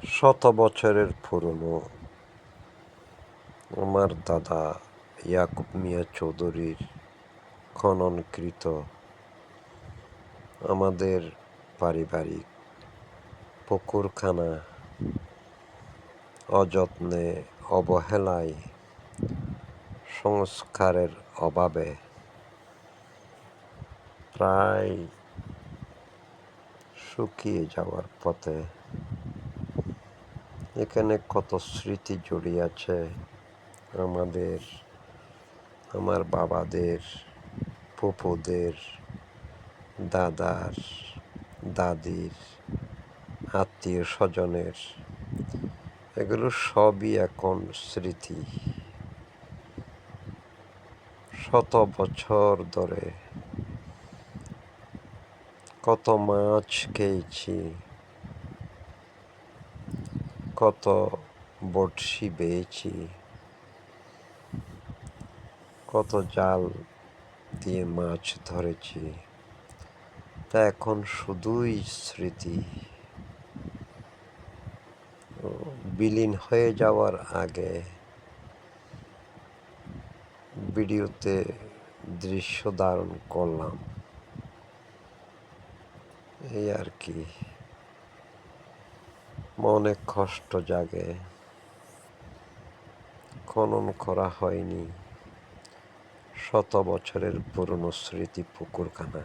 শত বছরের পুরনো আমার দাদা ইয়াকুব মিয়া চৌধুরীর খননকৃত আমাদের পারিবারিক পুকুরখানা অযত্নে, অবহেলায়, সংস্কারের অভাবে প্রায় শুকিয়ে যাওয়ার পথে। এখানে কত স্মৃতি জড়িয়ে আছে আমার বাবাদের, ফুপুদের, দাদার, দাদির, আত্মীয় স্বজনের। এগুলো সবই এখন স্মৃতি। শত বছর ধরে কত মাছ খেয়েছি, কত বড়শি বেয়েছি, কত জাল দিয়ে মাছ ধরেছি, তা এখন শুধুই স্মৃতি। বিলীন হয়ে যাওয়ার আগে ভিডিওতে দৃশ্য ধারণ করলাম, এই আর কি। মনে কষ্ট জাগে। খনন করা হয়নি শত বছরের পুরনো স্মৃতি পুকুরখানা।